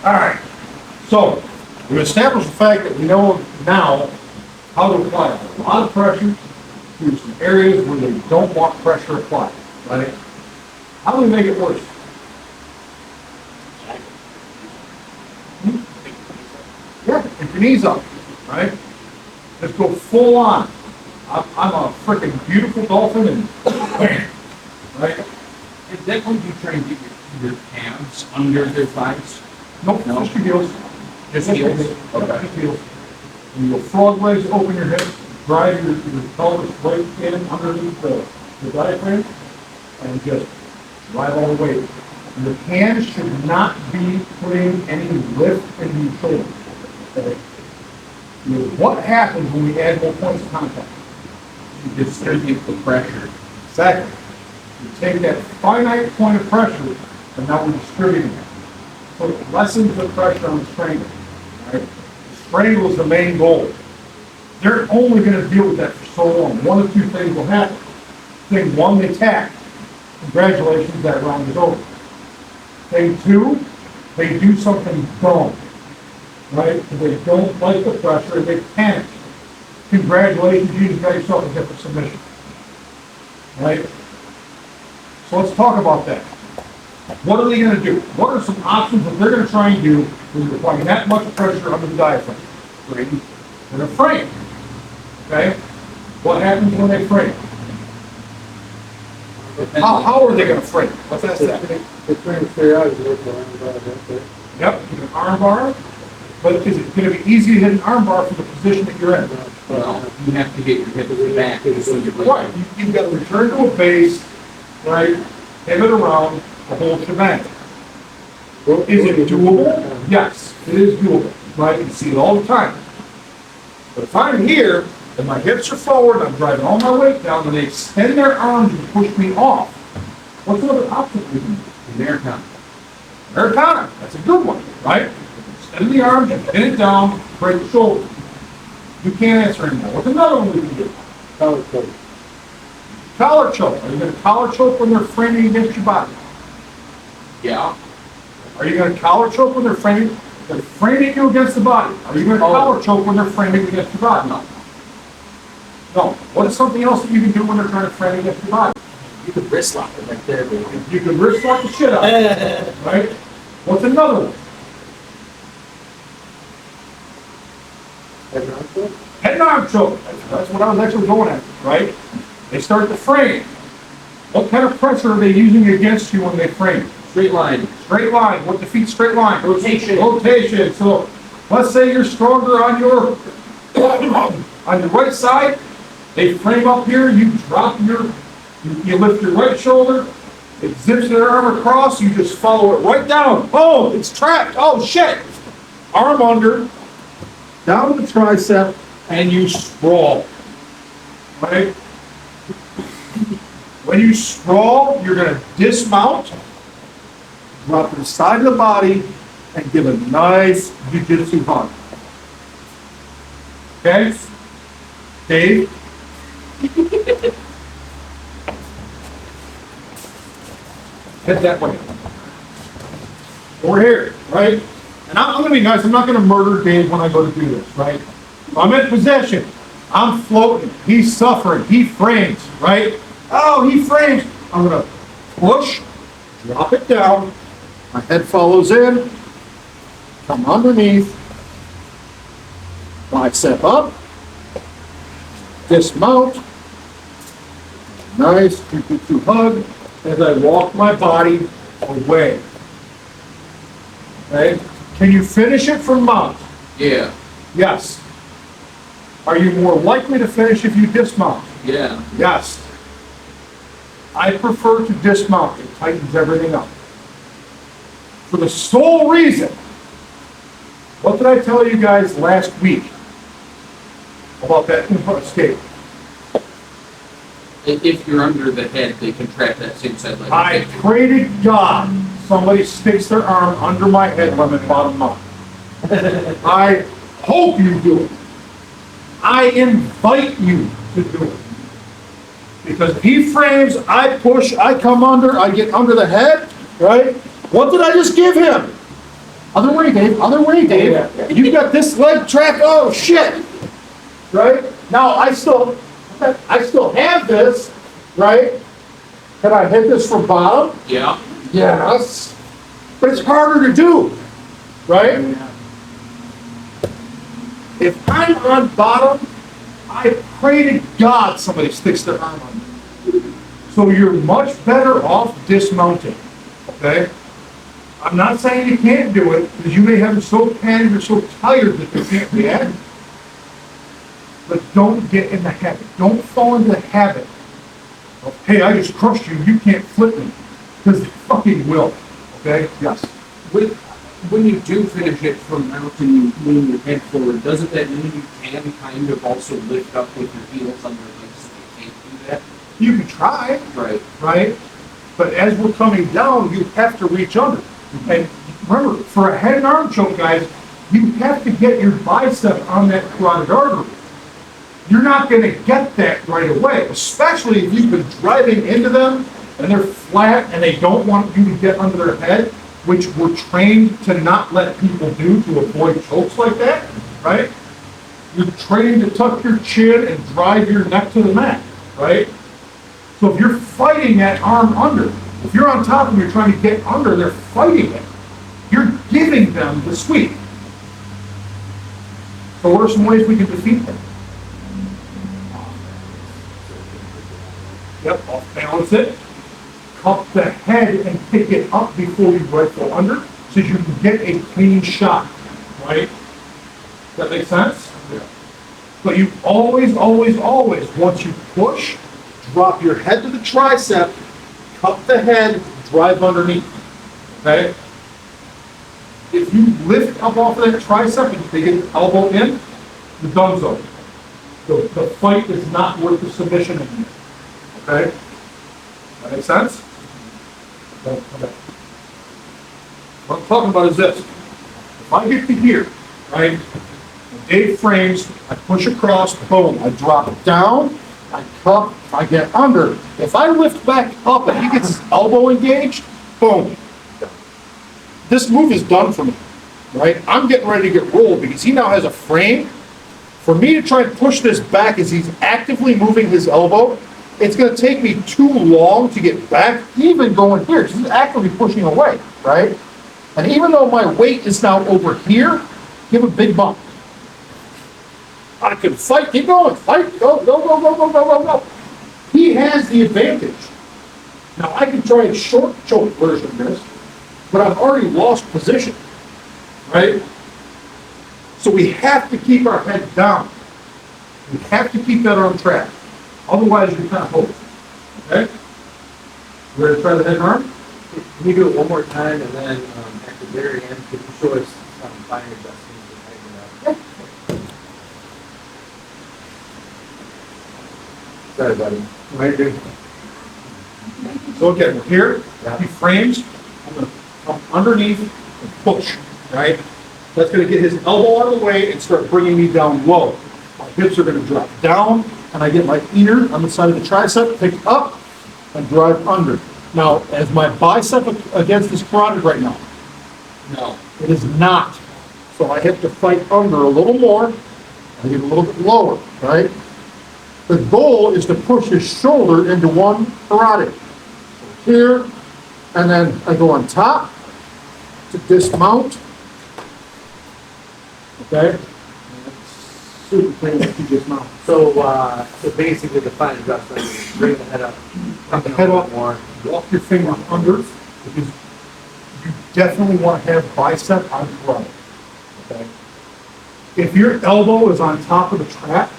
All right. So we've established the fact that we know now how to apply a lot of pressure to some areas where they don't want pressure applied, right? How do we make it worse? Yeah, keep your knees up, right? Just go full on. I'm a freaking beautiful dolphin and bam, right? Is that when you try and get your calves under their thighs? Nope, No. just your heels. Just heels? Okay. Just heels. And you'll frog legs, open your hips, drive your pelvis right in underneath the diaphragm, and just drive all the way. And the hands should not be putting any lift into your shoulders. Okay? You know, what happens when we add more points of contact? You distribute the pressure. Exactly. You take that finite point of pressure, and now we're distributing it. So it lessens the pressure on the strangle. Right? The strangle is the main goal. They're only going to deal with that for so long. One of two things will happen. Thing one, they tack. Congratulations, that round is over. Thing two, they do something dumb. Right? They don't like the pressure, they panic. Congratulations, you just got yourself a different submission. Right? So let's talk about that. What are they going to do? What are some options that they're going to try and do when you're applying that much pressure under the diaphragm? They're going to frame. Okay? What happens when they frame? How are they going to frame? Let's ask that. The train to stay out is worth the line about that. Yep, you can arm bar, but is it going to be easy to hit an arm bar from the position that you're in? Well, you have to get your hips back. So you're Right, you've got to return to a base, right, pivot around, the whole shebang. Is it doable? Yes, it is doable, right? You see it all the time. But if I'm here, and my hips are forward, I'm driving all my weight down, and they extend their arms and push me off, what's another option we can do? Americana. Americana, that's a good one, right? Extend the arms, you pin it down, break the shoulder. You can't answer anymore. What's another one we can do? Collar choke. Collar choke. Are you going to collar choke when they're framing against your body? Yeah. Are you going to collar choke when they're framing you against the body? Are you going to collar choke when they're framing against your body? No. No. What is something else that you can do when they're trying to frame against your body? You could wrist lock it right there, baby. You can wrist lock the shit out of it, right? What's another one? Head and arm choke? Head and arm choke. That's what I was actually going at, right? They start to frame. What kind of pressure are they using against you when they frame? Straight line. Straight line. What defeats straight line? Rotation. Rotation. So let's say you're stronger on your right side. They frame up here. You drop you lift your right shoulder. It zips their arm across. You just follow it right down. Oh, it's trapped. Oh shit. Arm under. Down to the tricep, and you sprawl. Right? When you sprawl, you're going to dismount, drop to the side of the body, and give a nice jiu-jitsu hug. Okay? Dave? Head that way. Over here, right? And I'm going to be nice. I'm not going to murder Dave when I go to do this, right? I'm in possession. I'm floating. He's suffering. He frames, right? Oh, he frames. I'm going to push, drop it down. My head follows in. Come underneath. Bicep up. Dismount. Nice jiu-jitsu hug as I walk my body away. Okay? Can you finish it from mount? Yeah. Yes. Are you more likely to finish if you dismount? Yeah. Yes. I prefer to dismount. It tightens everything up. For the sole reason, what did I tell you guys last week about that input escape? If you're under the head, they can trap that same side leg. I pray to God somebody sticks their arm under my head when I'm bottom up. I hope you do it. I invite you to do it. Because if he frames, I push, I come under, I get under the head, right? What did I just give him? Other way, Dave, other way, Dave. You got this leg trapped, oh shit. Right? Now I still have this, right? Can I hit this from bottom? Yeah. Yes. But it's harder to do, right? If I'm on bottom, I pray to God somebody sticks their arm on me. So you're much better off dismounting, okay? I'm not saying you can't do it, because you may have it so panicked or so tired that you can't react. But don't get in the habit. Don't fall into the habit of, hey, I just crushed you, you can't flip me. Because they fucking will, okay? Yes. When you do finish it from mount and you lean your head forward, doesn't that mean you can kind of also lift up with your heels on your legs so you can't do that? You can try, Right. right? But as we're coming down, you have to reach under. And remember, for a head and arm choke, guys, you have to get your bicep on that carotid artery. You're not going to get that right away, especially if you've been driving into them and they're flat and they don't want you to get under their head, which we're trained to not let people do to avoid chokes like that, right? You're trained to tuck your chin and drive your neck to the mat, right? So if you're fighting that arm under, if you're on top and you're trying to get under, they're fighting it. You're giving them the sweep. So what are some ways we can defeat them? Yep, off balance it. Cup the head and pick it up before you rifle under, so you can get a clean shot, right? Does that make sense? Yeah. But you always, once you push, drop your head to the tricep, cup the head, drive underneath, okay? If you lift up off of that tricep and they get the elbow in, the gun's over. The fight is not worth the submission anymore, okay? That make sense? Okay. What I'm talking about is this. If I get to here, right, and Dave frames, I push across, boom, I drop it down, I cup, I get under. If I lift back up and he gets his elbow engaged, boom. This move is done for me, right? I'm getting ready to get rolled because he now has a frame. For me to try and push this back as he's actively moving his elbow, it's going to take me too long to get back, even going here, because he's actively pushing away, right? And even though my weight is now over here, give a big bump. I can fight, keep going, fight, go. He has the advantage. Now, I can try a short choke version of this, but I've already lost position, right? So we have to keep our head down. We have to keep that on track. Otherwise, you're kind of hosed, okay? We're gonna try the head arm? Can you do it one more time and then, at the very end, could you show us, finer adjustments and tighten it up? Sorry, buddy. Right, dude. So again, we're here, he frames, I'm gonna come underneath and push, right? That's gonna get his elbow out of the way and start bringing me down low. My hips are gonna drop down, and I get my ear on the side of the tricep, pick up, and drive under. Now, is my bicep against this carotid right now? No. It is not. So I have to fight under a little more, I get a little bit lower, right? The goal is to push his shoulder into one carotid. Here, and then I go on top to dismount. Okay? Super clean if you dismount. So basically the fine adjustment is bring the head up. Put the head up, More. walk your finger under, because you definitely want to have bicep on front. Okay? If your elbow is on top of the trap,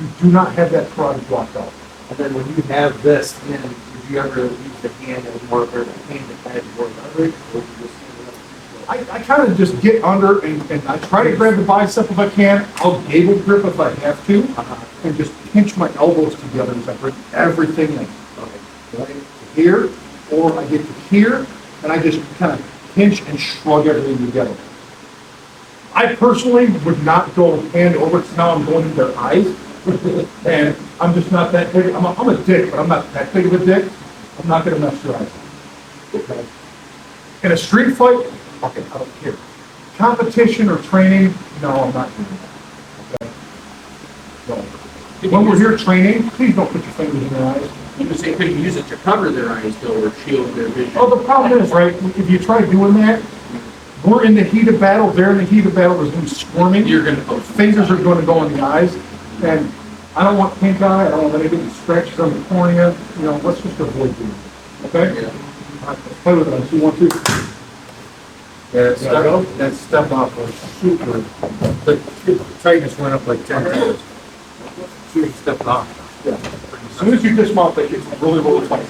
you do not have that carotid blocked out. And then when you have this in, would you ever use the hand as more of a hand that kind of goes under it, or you just stand it up? I kind of just get under and I try to grab the bicep if I can. I'll gable grip if I have to, and just pinch my elbows together as I bring everything in. Right? Here, or I get to here, and I just kind of pinch and shrug everything together. I personally would not go hand over, so now I'm going into their eyes, and I'm just not that big. I'm a dick, but I'm not that big of a dick. I'm not going to mess your eyes. Okay? In a street fight, okay, I don't care. Competition or training, no, I'm not doing that. Okay? So, when we're here training, please don't put your fingers in your eyes. You could say, could you use it to cover their eyes though, or shield their vision? Oh, the problem is, right, if you try doing that, we're in the heat of battle, they're in the heat of battle, there's gonna be squirming. You're gonna go. Fingers are gonna go in the eyes, and I don't want pink eye, I don't want any scratches on the cornea, you know, let's just avoid doing it, okay? Yeah. All right, let's play with it, let's see, 1, 2. That step off was super, the tightness went up like 10 times. Super stepped off. Yeah. As soon as you dismount, they get really, really tight.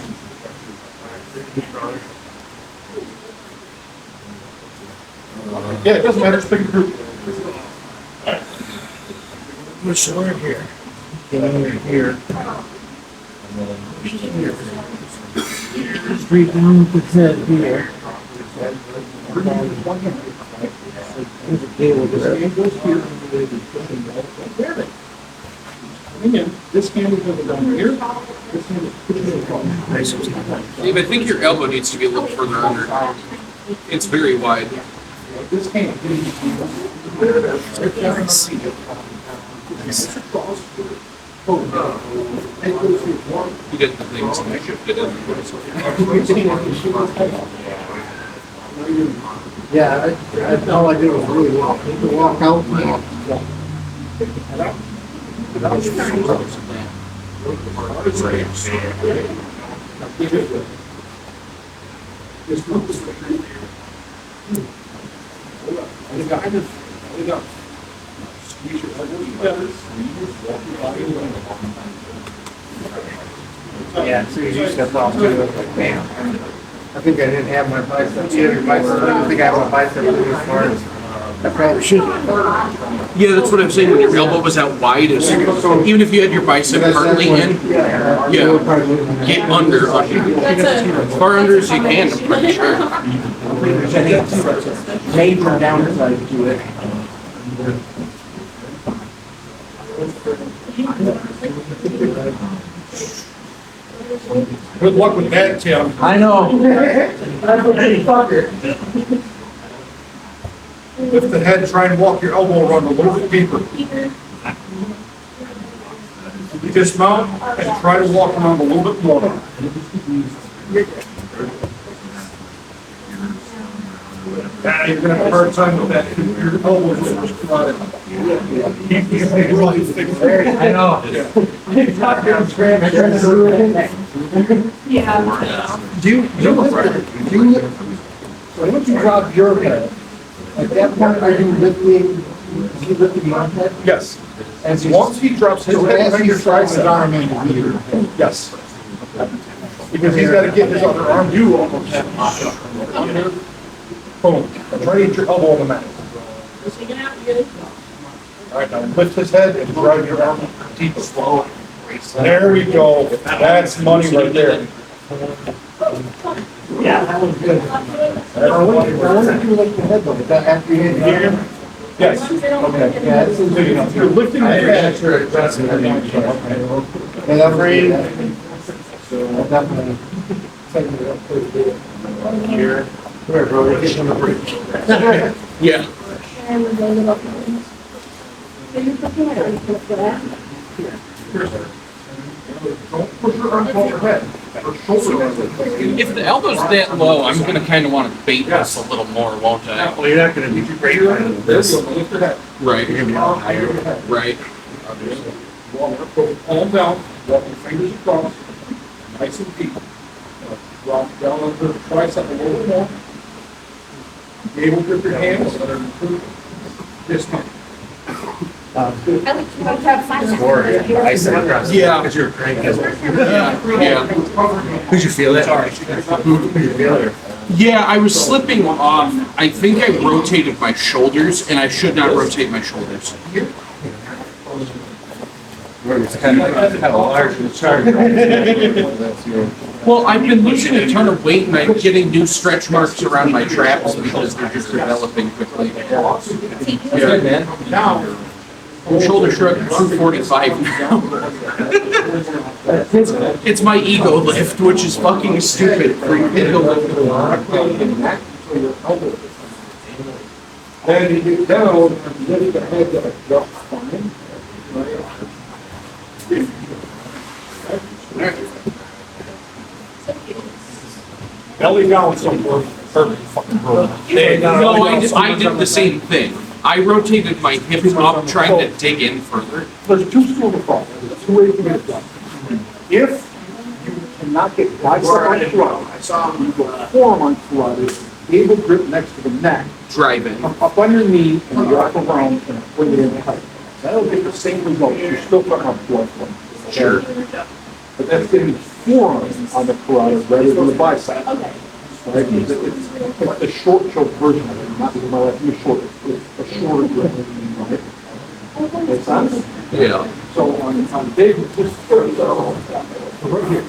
Yeah, it doesn't matter, just pick a group. We're short here. Get under here. Straight down with the head here. There's a cable there. This hand goes here, and then this hand is going down here, this hand is pushing across. Dave, I think your elbow needs to be a little further under. It's very wide. This hand. You did the things and I shifted it. Yeah, all I did was really walk out. Squeeze your elbows together, squeeze, walk your body around. Yeah, so you step off too, like, bam. I think I didn't have my bicep. You have your bicep, I don't think I have my bicep as far as, I probably should. Yeah, that's what I'm saying, when your elbow was out wide, is even if you had your bicep partly in, yeah, get under. As far under as you can, I'm pretty sure. I think it's major downside to it. Good luck with that, Tim. I know. Lift the head, try and walk your elbow around a little bit deeper. Dismount and try to walk around a little bit more. You're gonna have a hard time with that. Your elbows are carotid. I know. Yeah. Do you so once you drop your head, at that point, are you lifting, is he lifting your head? Yes. As Once he drops his So head as behind he your strikes his tricep, arm into your head. yes. Because he's gotta get his other arm, you almost. Boom, try to get your elbow on the mat. All right, now lift his head and drive your arm deeper. There we go, that's money right there. Yeah, that was good. I wonder if you lift the head though, is that after you hit the arm? Yes. Okay, yeah, this is. So you're lifting the head. And I'm ready. So definitely. Here. Come here, bro, we're getting on the bridge. Yeah. Don't push your arm off your head. Or shoulder. If the elbow's that low, I'm gonna kind of want to bait this a little more, won't I? Well, you're not gonna be great on This, lift your head. Right. You're gonna be on higher your head. Right. Walk, put palm down, walk your fingers across, nice and deep. Drop down onto the tricep a little more. Be able to grip your hands, this time. Yeah. Because you're cranking. Yeah. Did you feel it? Yeah, I was slipping off. I think I rotated my shoulders, and I should not rotate my shoulders. It's kind of large and charged. Well, I've been losing a ton of weight, and I'm getting new stretch marks around my traps because they're just developing quickly. Yeah, man. Now, Shoulder shrug 245 now. It's my ego lift, which is fucking stupid. Ego lift. then you get down, lift the head up, drop fine. Belly down somewhere, perfect fucking roll. No, I did the same thing. I rotated my hips up, trying to dig in further. There's two schools of thought, there's two ways to get it done. If you cannot get bicep on thrust, you go forearm on thrust, able grip next to the neck, Drive in. come up on your knee and walk around and bring it in tight. That'll get the same result, you're still putting up thrust. Sure. But that's getting forearm on the carotid rather than the bicep. Right? It's the short choke version of it, not my left knee short, it's a shorter grip, right? Makes sense? Yeah. So on David, just right here.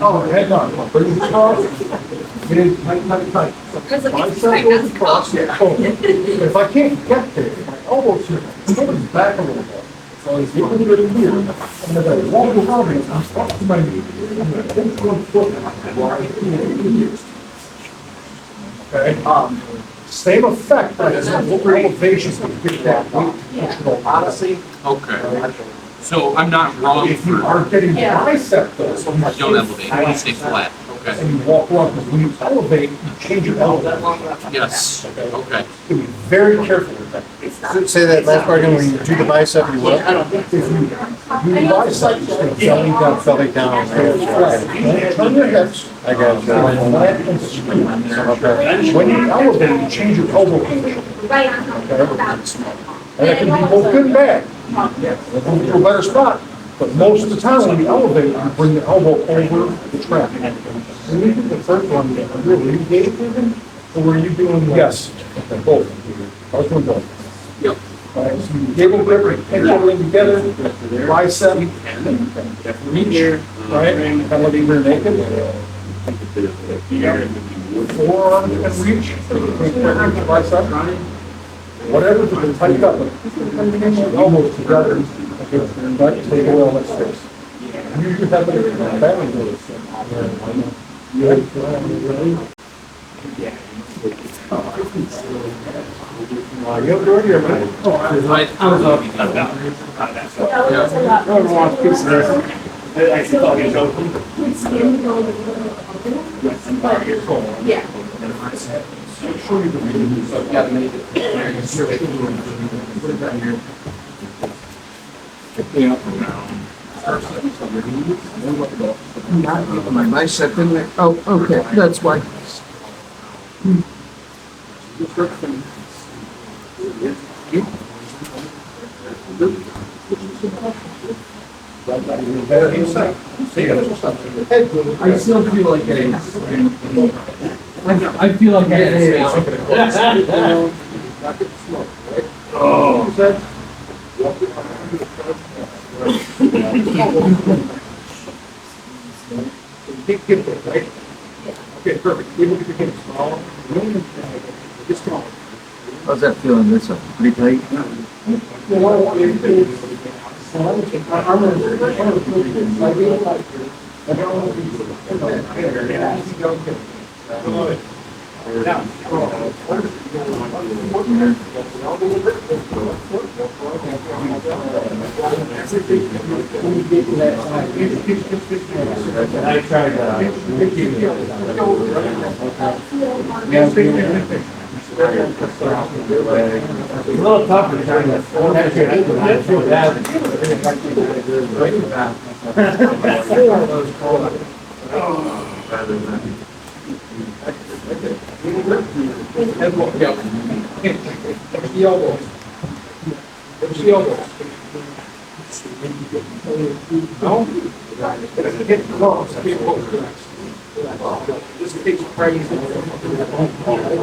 Oh, head on, bring it across, get in tight, tight, tight. Bicep goes across, yeah. Oh, if I can't get there, my elbows here, shoulders back a little bit. So it's a little bit in here, and as I walk around it, I'm up to my knee. I'm gonna pinch one foot, while I do it. Okay, same effect, but it's a little elevation to get that weight to push it. Honestly, Okay. So I'm not wrong if you for are getting bicep though, so much. don't elevate. I stay flat. Okay. And you walk around, because when you elevate, you change your elbow. Yes. Okay. You be very careful with that. Say that last part again, when you do the bicep, you what? If you do bicep, you stay belly down, flat. Turn your hips. I got you. Flat and straight. When you elevate, you change your elbow position. And it can be both good and bad. It'll move to a better spot, but most of the time when you elevate, you bring the elbow over the trap. When you did the first one, were you gate moving, or were you doing? Yes, both. I was doing both. Yep. Alright, so you gable grip, pinch everything together, bicep, reach, right, kind of like you're naked. Forearm and reach, reach, bicep, whatever to be tightened up, elbows together, right, take away all that space. You usually have a family do this. You'll do it here, man. Everyone wants a piece of this. Yeah. show you the video, so I've got to make it. Put it down here. Not my bicep in there. Oh, okay, that's why. I still feel like getting. I feel like getting. Okay, perfect. We look at the kids. It's small. How's that feeling? That's pretty tight. A little tougher trying to.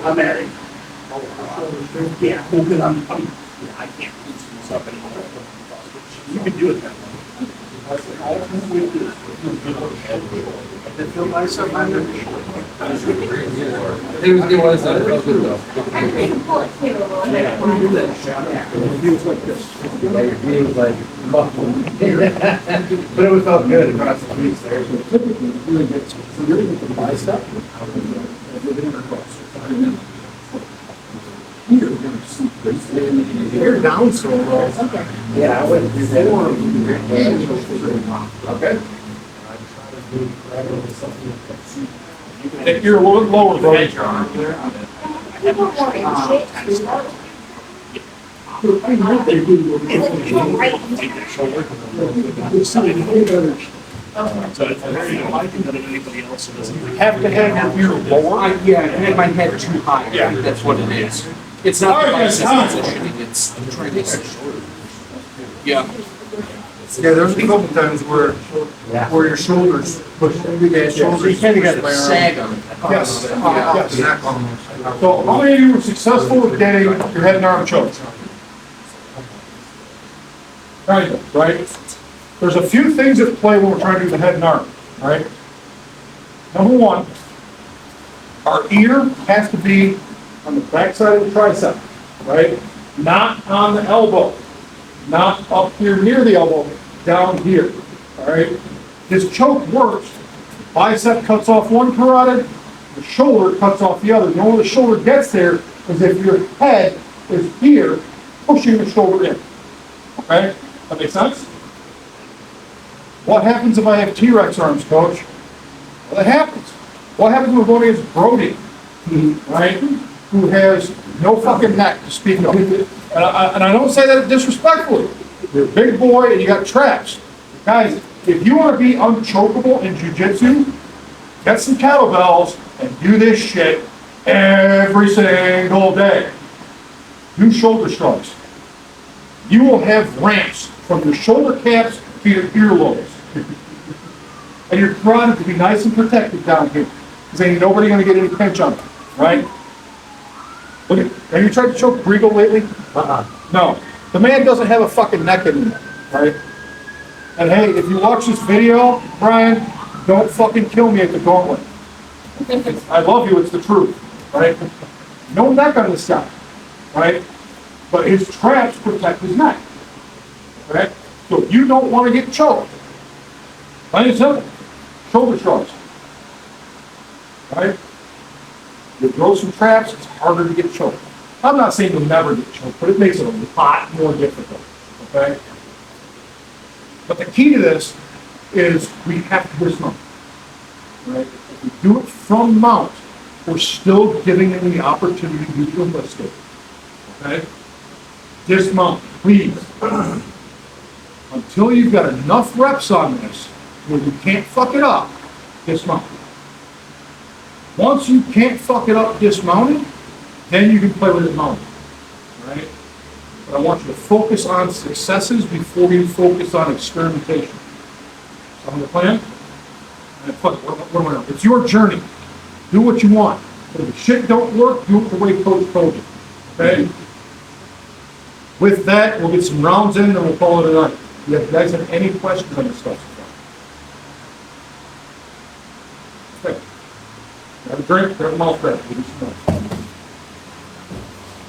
I'm married. Yeah, well, good, I can't do stuff anymore. You can do it then. It was, it felt good though. It was like muffled. But it felt good across the piece there. You're down so low. Yeah, I wouldn't do that. Okay. If you're a little bit lower, bro. People more in shape. So it's very unlikely that anybody else doesn't. Have to have your ear lower. Yeah, I had my head too high. I think that's what it is. It's not the bicep positioning, it's the tragus. Yeah. Yeah, there's a couple times where your shoulders push. Yeah, So you kinda got push Sag them. Yes, my yes. neck almost. So how many of you were successful with getting your head and arm choked? Kind of, right? There's a few things at play when we're trying to do the head and arm, right? Number one, our ear has to be on the backside of the tricep, right? Not on the elbow, not up here near the elbow, down here, all right? This choke works. Bicep cuts off one carotid, the shoulder cuts off the other. The only way the shoulder gets there is if your head is here, pushing the shoulder in. Okay? That makes sense? What happens if I have T-Rex arms, coach? Well, that happens. What happens when going against Brody, right? Who has no fucking neck to speak of. And I don't say that disrespectfully. You're a big boy and you got traps. Guys, if you want to be unchokeable in jiu-jitsu, get some kettlebells and do this shit every single day. Do shoulder shrugs. You will have ramps from your shoulder caps to your earlobes. And your carotid to be nice and protected down here. Because ain't nobody gonna get any pinch on it, right? Look at, have you tried to choke Briegel lately? No. The man doesn't have a fucking neck anymore, right? And hey, if you watch this video, Brian, don't fucking kill me at the gauntlet. I love you, it's the truth, right? No neck on this guy, right? But his traps protect his neck, right? So if you don't want to get choked, plain and simple, shoulder shrugs, right? You throw some traps, it's harder to get choked. I'm not saying you'll never get choked, but it makes it a lot more difficult, okay? But the key to this is we have to dismount, right? If we do it from mount, we're still giving them the opportunity to be enlisted. Okay? Dismount, please. Until you've got enough reps on this where you can't fuck it up, dismount. Once you can't fuck it up dismounted, then you can play with it mounted. Right? But I want you to focus on successes before you focus on experimentation. Sound the plan? And fuck it, what am I doing? It's your journey. Do what you want. But if the shit don't work, do it the way Coach told you. Okay? With that, we'll get some rounds in and we'll call it a night. Do you guys have any questions on this stuff? Okay. Have a drink, grab a mouth breath. We'll do some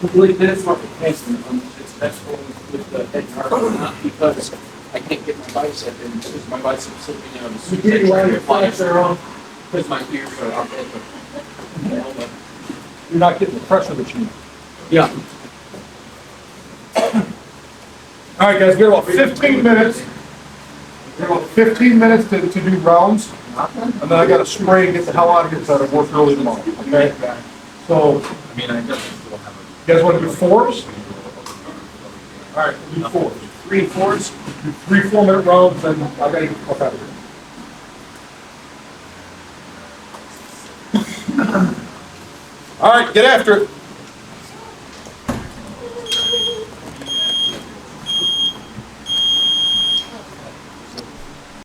more. Believe that's not the case, it's that's with the head guard, not because I can't get my bicep in, because my bicep's slipping out. As soon as I try to apply it, because my ears are up at the elbow. You're not getting the pressure that you need. Yeah. All right, guys, we have about 15 minutes. We have about 15 minutes to do rounds. And then I got to spray and get the hell out of here so I can work early tomorrow, okay? So, I mean, I guess we'll have you guys want to do fours? All right, we'll do fours. 3 and 4s? Do 3 4-minute rounds, then I got to get the fuck out of here. All right, get after it.